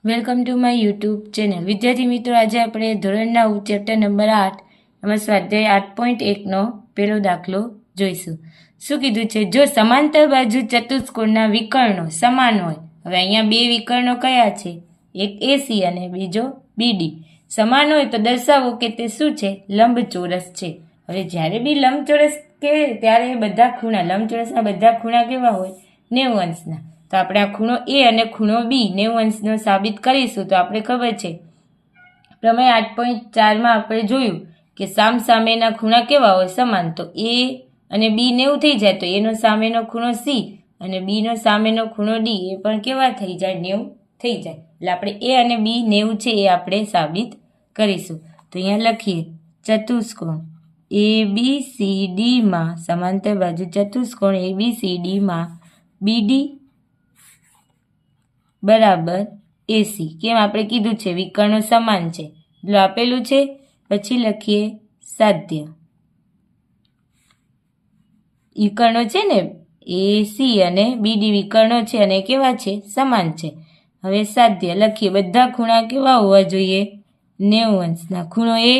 Welcome to my YouTube channel. વિદ્યાર્થી મિત્રો, આજે આપણે ધોરણ 9 ચેપ્ટર નંબર 8 એમાં સ્વાધ્યાય 8.1નો પહેલો દાખલો જોઈશું. શું કીધું છે? જો સમાંતર બાજુ ચતુષ્કોણના વિકર્ણો સમાન હોય. હવે અહીંયા બે વિકર્ણો કયા છે? એક એસી અને બીજો બીડી. સમાન હોય તો દર્શાવો કે તે શું છે? લંબચોરસ છે. હવે જ્યારે બી લંબચોરસ કહે ત્યારે બધા ખૂણા, લંબચોરસના બધા ખૂણા કેવા હોય? 90 અંશના. તો આપણે આ ખૂણો એ અને ખૂણો બી 90 અંશનો સાબિત કરીશું. તો આપણે ખબર છે પ્રમેય 8.4માં આપણે જોયું કે સામેના ખૂણા કેવા હોય? સમાન. તો એ અને બી 90 થઈ જાય તો એનો સામેનો ખૂણો સી અને બીનો સામેનો ખૂણો ડી એ પણ કેવા થઈ જાય? 90 થઈ જાય. એટલે આપણે એ અને બી 90 છે એ આપણે સાબિત કરીશું. તો અહીંયા લખીએ ચતુષ્કોણ ABCDમાં સમાંતર બાજુ ચતુષ્કોણ ABCDમાં BD બરાબર એસી. કેમ? આપણે કીધું છે વિકર્ણો સમાન છે એટલે આપેલું છે. પછી લખીએ સાધ્ય. વિકર્ણો છે ને એસી અને બીડી વિકર્ણો છે અને કેવા છે? સમાન છે. હવે સાધ્ય લખીએ. બધા ખૂણા કેવા હોવા જોઈએ? 90 અંશના. ખૂણો એ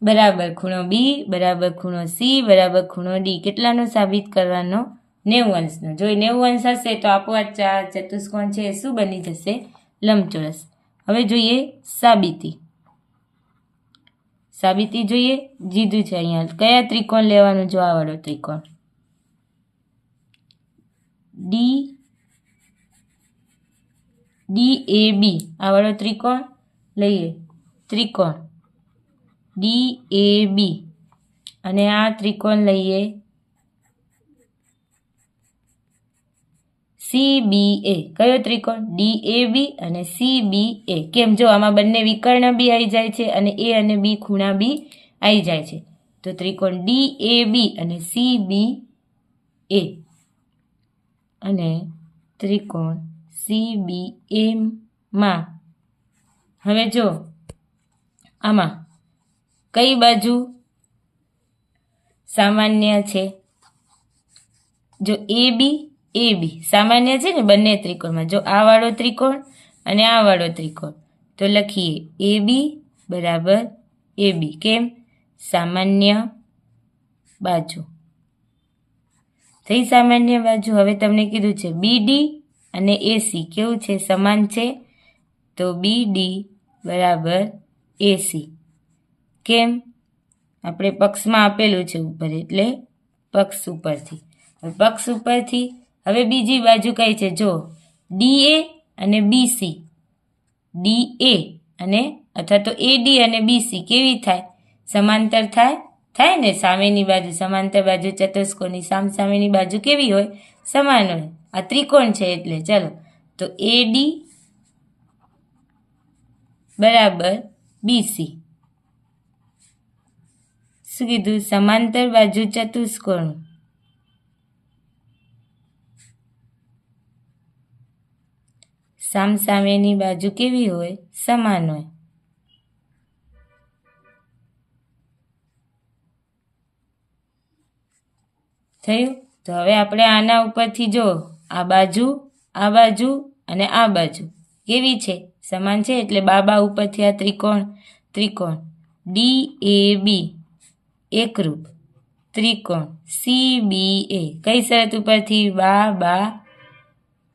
બરાબર ખૂણો બી બરાબર ખૂણો સી બરાબર ખૂણો ડી કેટલાનો સાબિત કરવાનો? 90 અંશનો. જો 90 અંશ હશે તો આપોઆપ ચતુષ્કોણ છે શું બની જશે? લંબચોરસ. હવે જોઈએ સાબિતી. સાબિતી જોઈએ. જીધું છે અહીંયા. કયા ત્રિકોણ લેવાનું? જો આ વાળો ત્રિકોણ DAB આ વાળો ત્રિકોણ લઈએ. ત્રિકોણ DAB અને આ ત્રિકોણ લઈએ CBA. કયો ત્રિકોણ? DAB અને CBA. કેમ? જો આમાં બંને વિકર્ણ બી આવી જાય છે અને એ અને બી ખૂણા બી આવી જાય છે. તો ત્રિકોણ DAB અને CBA અને ત્રિકોણ CBA માં હવે જો આમાં કઈ બાજુ સામાન્ય છે? જો AB સામાન્ય છે ને બંને ત્રિકોણમાં. જો આ વાળો ત્રિકોણ અને આ વાળો ત્રિકોણ તો લખીએ AB બરાબર AB. કેમ? સામાન્ય બાજુ થઈ. સામાન્ય બાજુ. હવે તમને કીધું છે BD અને AC કેવું છે? સમાન છે. તો BD બરાબર AC. કેમ? આપણે પક્ષમાં આપેલું છે ઉપર એટલે પક્ષ ઉપરથી. પક્ષ ઉપરથી હવે બીજી બાજુ કઈ છે? જો DA અને BC. DA અને અથવા તો AD અને BC કેવી થાય? સમાંતર થાય. થાય ને? સામેની બાજુ સમાંતર બાજુ ચતુષ્કોણની સામેની બાજુ કેવી હોય? સમાન હોય. આ ત્રિકોણ છે એટલે. ચલો તો AD બરાબર BC. શું કીધું? સમાંતર બાજુ ચતુષ્કોણ સામેની બાજુ કેવી હોય? સમાન હોય. થયું? તો હવે આપણે આના ઉપરથી જો આ બાજુ અને આ બાજુ કેવી છે? સમાન છે. એટલે બાબા ઉપરથી આ ત્રિકોણ DAB એકરૂપ. ત્રિકોણ CBA કઈ શરત ઉપરથી?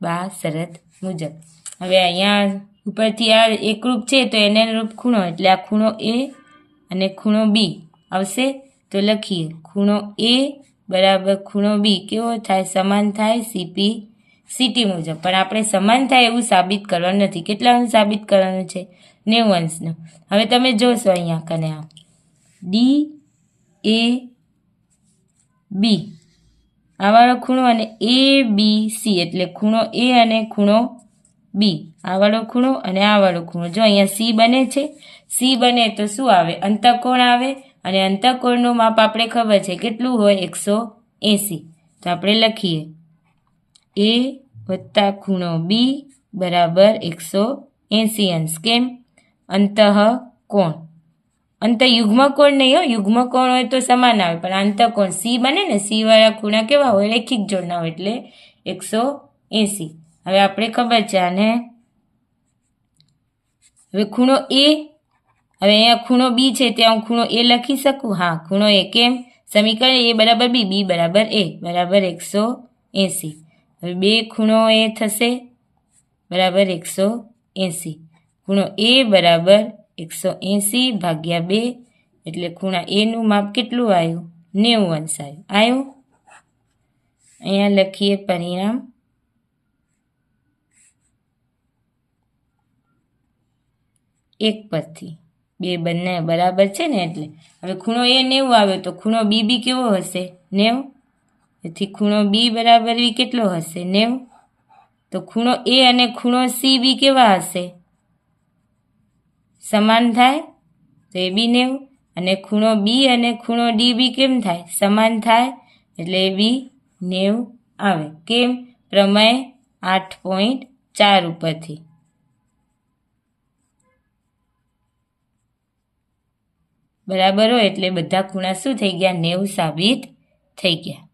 બા શરત મુજબ. હવે અહીંયા ઉપરથી આ એકરૂપ છે તો એને અનુરૂપ ખૂણો એટલે આ ખૂણો A અને ખૂણો B આવશે. તો લખીએ ખૂણો A બરાબર ખૂણો B કેવો થાય? સમાન થાય CT મુજબ. પણ આપણે સમાન થાય એવું સાબિત કરવાનું નથી. કેટલાનું સાબિત કરવાનું છે? 90 અંશનું. હવે તમે જોશો અહીંયા કને આ DAB આ વાળો ખૂણો અને ABC એટલે ખૂણો A અને ખૂણો B આ વાળો ખૂણો અને આ વાળો ખૂણો. જો અહીંયા C બને છે. C બને તો શું આવે? અંતઃકોણ આવે. અને અંતઃકોણનું માપ આપણે ખબર છે કેટલું હોય? 180. તો આપણે લખીએ A વત્તા ખૂણો B બરાબર 180 અંશ. કેમ? અંતઃકોણ. યુગ્મ કોણ નહીં હો. યુગ્મ કોણ હોય તો સમાન આવે પણ અંતઃકોણ C બને ને. C વાળા ખૂણા કેવા હોય? રેખિક જોડના હોય એટલે 180. હવે આપણે ખબર છે આને હવે ખૂણો એ, હવે અહીંયા ખૂણો બી છે ત્યાં હું ખૂણો એ લખી શકું? હા, ખૂણો એ. કેમ? સમીકરણ એ બરાબર બી, બી બરાબર એ, બરાબર 180. હવે બે ખૂણો એ થશે બરાબર 180. ખૂણો એ બરાબર 180 ભાગ્યા 2, એટલે ખૂણા એનું માપ કેટલું આવ્યું? 90 અંશ આવ્યું. અહીંયા લખીએ પરિણામ. એક પરથી બે બંને બરાબર છે ને, એટલે હવે ખૂણો એ 90 આવ્યો તો ખૂણો બી બી કેવો હશે? 90. તેથી ખૂણો બી બરાબર બી કેટલો હશે? 90. તો ખૂણો એ અને ખૂણો સી બી કેવા હશે? સમાન થાય, તો એ બી 90. અને ખૂણો બી અને ખૂણો ડી બી કેમ થાય? સમાન થાય, એટલે એ બી 90 આવે. કેમ? પ્રમેય 8.4 ઉપરથી. બરાબર હોય એટલે બધા ખૂણા શું થઈ ગયા? 90 સાબિત થઈ ગયા.